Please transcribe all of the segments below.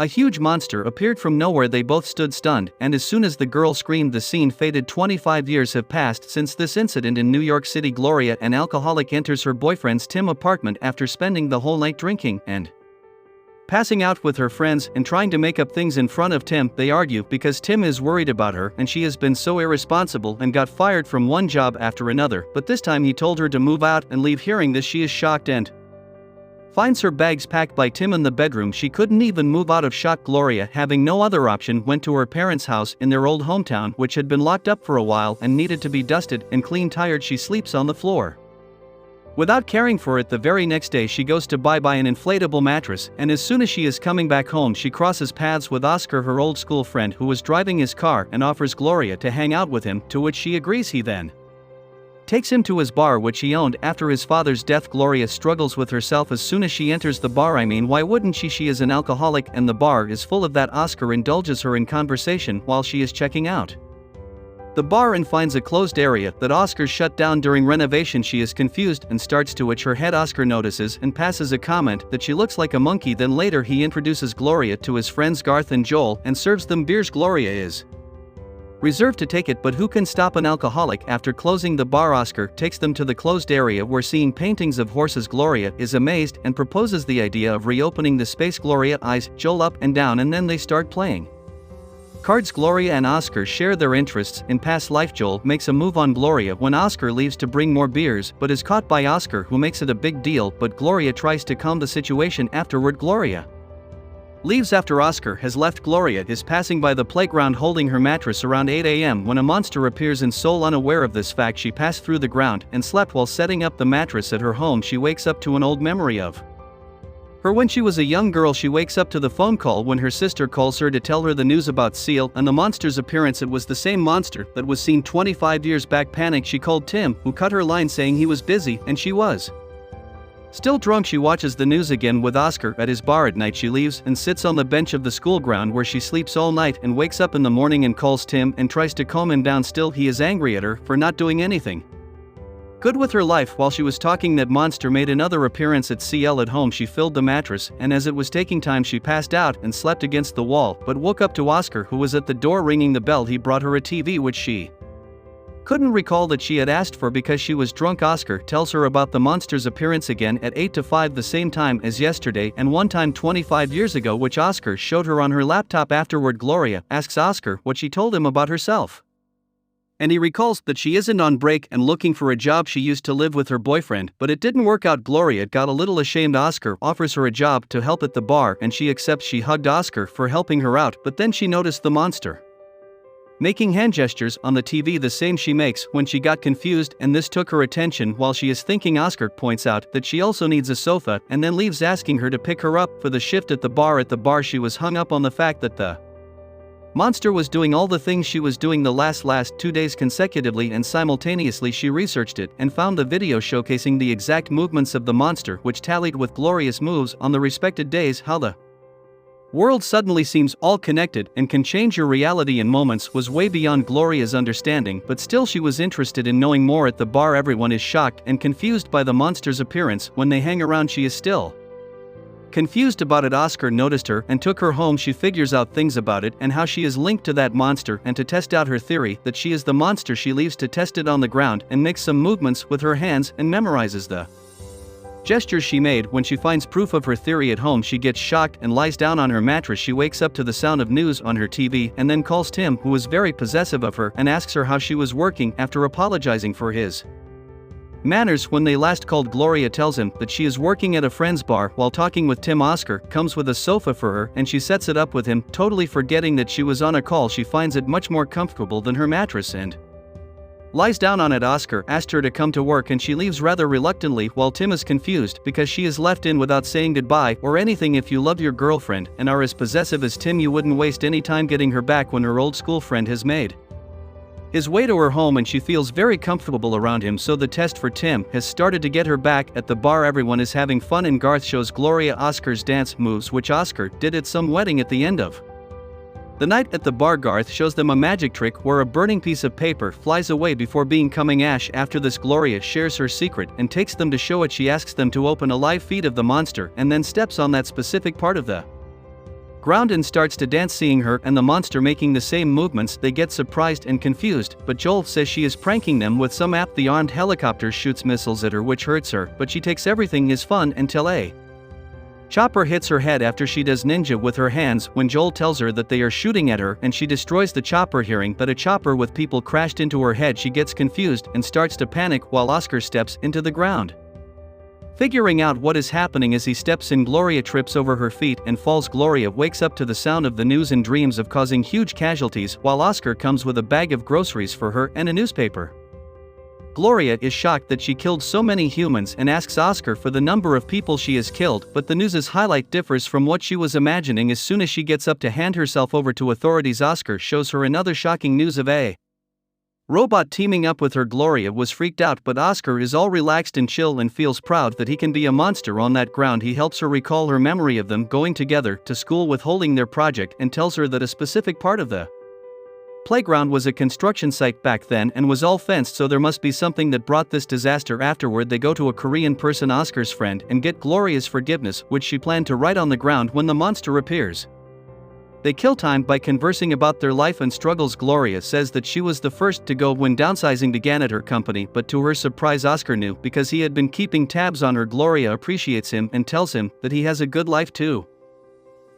A huge monster appeared from nowhere. They both stood stunned, and as soon as the girl screamed, the scene faded. 25 years have passed since this incident in New York City. Gloria, an alcoholic, enters her boyfriend's Tim apartment after spending the whole night drinking and passing out with her friends and trying to make up things in front of Tim. They argue because Tim is worried about her and she has been so irresponsible and got fired from one job after another, but this time he told her to move out and leave. Hearing this, she is shocked and finds her bags packed by Tim in the bedroom. She couldn't even move out of shock. Gloria, having no other option, went to her parents' house in their old hometown, which had been locked up for a while and needed to be dusted and cleaned. Tired, she sleeps on the floor without caring for it. The very next day, she goes to buy an inflatable mattress, and as soon as she is coming back home, she crosses paths with Oscar, her old school friend who was driving his car, and offers Gloria to hang out with him, to which she agrees. He then takes him to his bar, which he owned after his father's death. Gloria struggles with herself as soon as she enters the bar. I mean, why wouldn't she? She is an alcoholic and the bar is full of that. Oscar indulges her in conversation while she is checking out the bar and finds a closed area that Oscar shut down during renovation. She is confused and starts to itch her head. Oscar notices and passes a comment that she looks like a monkey. Then later he introduces Gloria to his friends Garth and Joel and serves them beers. Gloria is reserved to take it, but who can stop an alcoholic? After closing the bar, Oscar takes them to the closed area where, seeing paintings of horses, Gloria is amazed and proposes the idea of reopening the space. Gloria eyes Joel up and down, and then they start playing cards. Gloria and Oscar share their interests in past life. Joel makes a move on Gloria when Oscar leaves to bring more beers, but is caught by Oscar, who makes it a big deal, but Gloria tries to calm the situation. Afterward, Gloria leaves after Oscar has left. Gloria is passing by the playground holding her mattress around 8 a.m. when a monster appears in Seoul. Unaware of this fact, she passed through the ground and slept while setting up the mattress at her home. She wakes up to an old memory of her when she was a young girl. She wakes up to the phone call when her sister calls her to tell her the news about Seal and the monster's appearance. It was the same monster that was seen 25 years back. Panicked, she called Tim, who cut her line saying he was busy and she was still drunk. She watches the news again with Oscar at his bar at night. She leaves and sits on the bench of the school ground where she sleeps all night and wakes up in the morning and calls Tim and tries to calm him down. Still, he is angry at her for not doing anything good with her life. While she was talking, that monster made another appearance at CL at home. She filled the mattress, and as it was taking time, she passed out and slept against the wall, but woke up to Oscar, who was at the door ringing the bell. He brought her a TV which she couldn't recall that she had asked for because she was drunk. Oscar tells her about the monster's appearance again at 8 to 5, the same time as yesterday and one time 25 years ago, which Oscar showed her on her laptop. Afterward, Gloria asks Oscar what she told him about herself, and he recalls that she isn't on break and looking for a job. She used to live with her boyfriend, but it didn't work out. Gloria got a little ashamed. Oscar offers her a job to help at the bar and she accepts. She hugged Oscar for helping her out, but then she noticed the monster making hand gestures on the TV, the same she makes when she got confused, and this took her attention. While she is thinking, Oscar points out that she also needs a sofa and then leaves, asking her to pick her up for the shift at the bar. At the bar, she was hung up on the fact that the monster was doing all the things she was doing the last 2 days consecutively, and simultaneously she researched it and found the video showcasing the exact movements of the monster, which tallied with Gloria's moves on the respected days. How the world suddenly seems all connected and can change your reality in moments was way beyond Gloria's understanding, but still she was interested in knowing more. At the bar, everyone is shocked and confused by the monster's appearance. When they hang around, she is still confused about it. Oscar noticed her and took her home. She figures out things about it and how she is linked to that monster, and to test out her theory that she is the monster, she leaves to test it on the ground and makes some movements with her hands and memorizes the gestures she made. When she finds proof of her theory at home, she gets shocked and lies down on her mattress. She wakes up to the sound of news on her TV and then calls Tim, who is very possessive of her, and asks her how she was working. After apologizing for his manners when they last called, Gloria tells him that she is working at a friend's bar. While talking with Tim, Oscar comes with a sofa for her and she sets it up with him, totally forgetting that she was on a call. She finds it much more comfortable than her mattress and lies down on it. Oscar asked her to come to work and she leaves rather reluctantly, while Tim is confused because she is left in without saying goodbye or anything. If you love your girlfriend and are as possessive as Tim, you wouldn't waste any time getting her back when her old school friend has made his way to her home and she feels very comfortable around him. So the test for Tim has started to get her back. At the bar, everyone is having fun and Garth shows Gloria Oscar's dance moves, which Oscar did at some wedding. At the end of the night at the bar, Garth shows them a magic trick where a burning piece of paper flies away before becoming ash. After this, Gloria shares her secret and takes them to show it. She asks them to open a live feed of the monster and then steps on that specific part of the ground and starts to dance. Seeing her and the monster making the same movements, they get surprised and confused, but Joel says she is pranking them with some app. The armed helicopter shoots missiles at her which hurts her, but she takes everything as fun until a chopper hits her head after she does ninja with her hands. When Joel tells her that they are shooting at her and she destroys the chopper, hearing that a chopper with people crashed into her head, she gets confused and starts to panic while Oscar steps into the ground. Figuring out what is happening as he steps in, Gloria trips over her feet and falls. Gloria wakes up to the sound of the news and dreams of causing huge casualties, while Oscar comes with a bag of groceries for her and a newspaper. Gloria is shocked that she killed so many humans and asks Oscar for the number of people she has killed, but the news's highlight differs from what she was imagining. As soon as she gets up to hand herself over to authorities, Oscar shows her another shocking news of a robot teaming up with her. Gloria was freaked out, but Oscar is all relaxed and chill and feels proud that he can be a monster. On that ground, he helps her recall her memory of them going together to school with holding their project and tells her that a specific part of the playground was a construction site back then and was all fenced, so there must be something that brought this disaster. Afterward, they go to a Korean person, Oscar's friend, and get Gloria's forgiveness, which she planned to write on the ground when the monster appears. They kill time by conversing about their life and struggles. Gloria says that she was the first to go when downsizing began at her company, but to her surprise, Oscar knew because he had been keeping tabs on her. Gloria appreciates him and tells him that he has a good life too.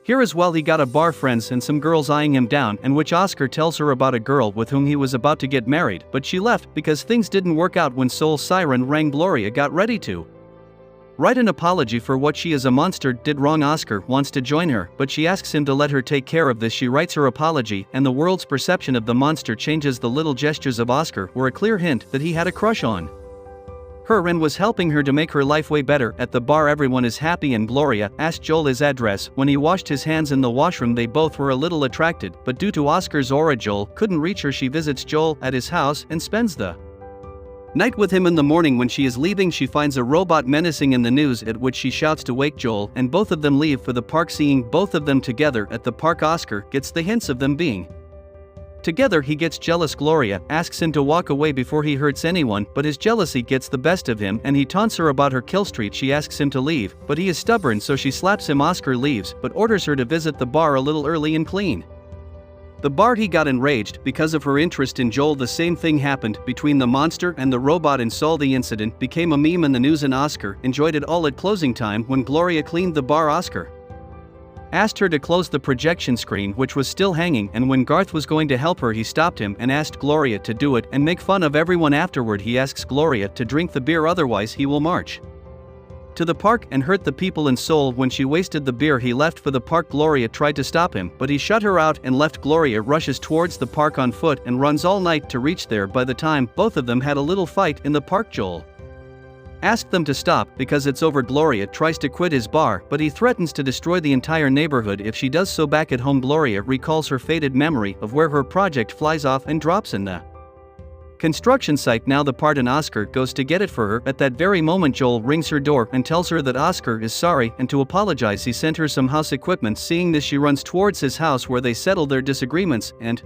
Here as well, he got a bar friends and some girls eyeing him down, and which Oscar tells her about a girl with whom he was about to get married, but she left because things didn't work out. When Soul Siren rang, Gloria got ready to write an apology for what she as a monster did wrong. Oscar wants to join her, but she asks him to let her take care of this. She writes her apology, and the world's perception of the monster changes. The little gestures of Oscar were a clear hint that he had a crush on her and was helping her to make her life way better. At the bar, everyone is happy and Gloria asked Joel his address. When he washed his hands in the washroom, they both were a little attracted, but due to Oscar's aura, Joel couldn't reach her. She visits Joel at his house and spends the night with him. In the morning, when she is leaving, she finds a robot menacing in the news, at which she shouts to wake Joel, and both of them leave for the park. Seeing both of them together at the park, Oscar gets the hints of them being together. He gets jealous. Gloria asks him to walk away before he hurts anyone, but his jealousy gets the best of him and he taunts her about her kill streak. She asks him to leave, but he is stubborn, so she slaps him. Oscar leaves, but orders her to visit the bar a little early and clean the bar. He got enraged because of her interest in Joel. The same thing happened between the monster and the robot in Saul. The incident became a meme in the news and Oscar enjoyed it all. At closing time, when Gloria cleaned the bar, Oscar asked her to close the projection screen, which was still hanging, and when Garth was going to help her, he stopped him and asked Gloria to do it and make fun of everyone. Afterward, he asks Gloria to drink the beer, otherwise he will march to the park and hurt the people in Seoul. When she wasted the beer, he left for the park. Gloria tried to stop him, but he shut her out and left. Gloria rushes towards the park on foot and runs all night to reach there. By the time both of them had a little fight in the park, Joel asked them to stop because it's over. Gloria tries to quit his bar, but he threatens to destroy the entire neighborhood if she does so. Back at home, Gloria recalls her faded memory of where her project flies off and drops in the construction site. Now the part, and Oscar goes to get it for her. At that very moment, Joel rings her door and tells her that Oscar is sorry and to apologize. He sent her some house equipment. Seeing this, she runs towards his house where they settle their disagreements and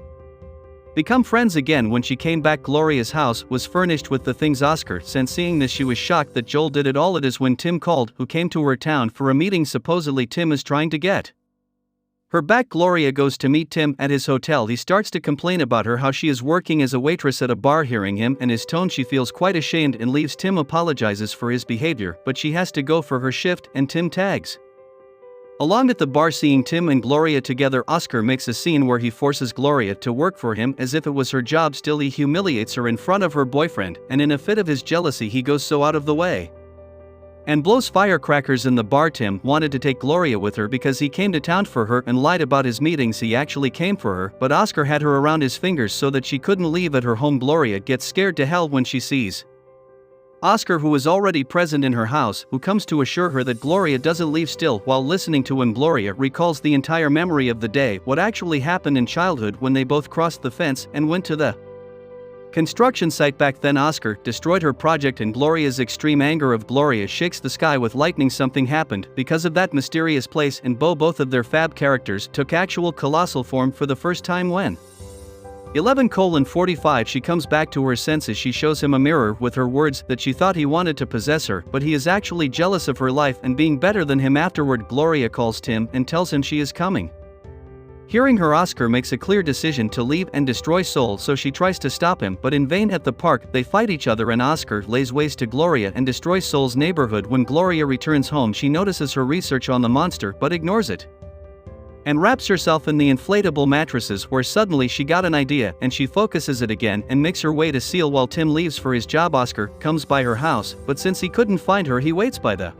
become friends again. When she came back, Gloria's house was furnished with the things Oscar sent. Seeing this, she was shocked that Joel did it all. It is when Tim called, who came to her town for a meeting. Supposedly Tim is trying to get her back. Gloria goes to meet Tim at his hotel. He starts to complain about her, how she is working as a waitress at a bar. Hearing him and his tone, she feels quite ashamed and leaves. Tim apologizes for his behavior, but she has to go for her shift and Tim tags along at the bar. Seeing Tim and Gloria together, Oscar makes a scene where he forces Gloria to work for him as if it was her job. Still, he humiliates her in front of her boyfriend, and in a fit of his jealousy, he goes so out of the way and blows firecrackers in the bar. Tim wanted to take Gloria with her because he came to town for her and lied about his meetings. He actually came for her, but Oscar had her around his fingers so that she couldn't leave. At her home, Gloria gets scared to hell when she sees Oscar, who is already present in her house, who comes to assure her that Gloria doesn't leave. Still, while listening to him, Gloria recalls the entire memory of the day, what actually happened in childhood when they both crossed the fence and went to the construction site. Back then, Oscar destroyed her project, and Gloria's extreme anger of Gloria shakes the sky with lightning. Something happened because of that mysterious place, and both of their fab characters took actual colossal form for the first time when 11:45 she comes back to her senses. She shows him a mirror with her words that she thought he wanted to possess her, but he is actually jealous of her life and being better than him. Afterward, Gloria calls Tim and tells him she is coming Hearing her, Oscar makes a clear decision to leave and destroy Soul, so she tries to stop him, but in vain. At the park, they fight each other and Oscar lays waste to Gloria and destroys Soul's neighborhood. When Gloria returns home, she notices her research on the monster but ignores it and wraps herself in the inflatable mattresses, where suddenly she got an idea and she focuses it again and makes her way to Seal. While Tim leaves for his job, Oscar comes by her house, but since he couldn't find her, he waits by the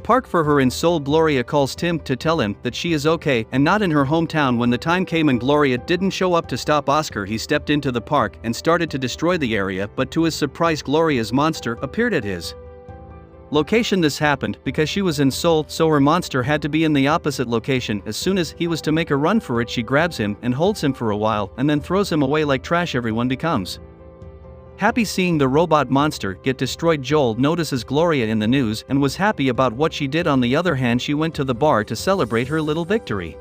park for her. In Seoul, Gloria calls Tim to tell him that she is okay and not in her hometown. When the time came and Gloria didn't show up to stop Oscar, he stepped into the park and started to destroy the area, but to his surprise, Gloria's monster appeared at his location. This happened because she was in Seoul, so her monster had to be in the opposite location. As soon as he was to make a run for it, she grabs him and holds him for a while and then throws him away like trash. Everyone becomes happy seeing the robot monster get destroyed. Joel notices Gloria in the news and was happy about what she did. On the other hand, she went to the bar to celebrate her little victory.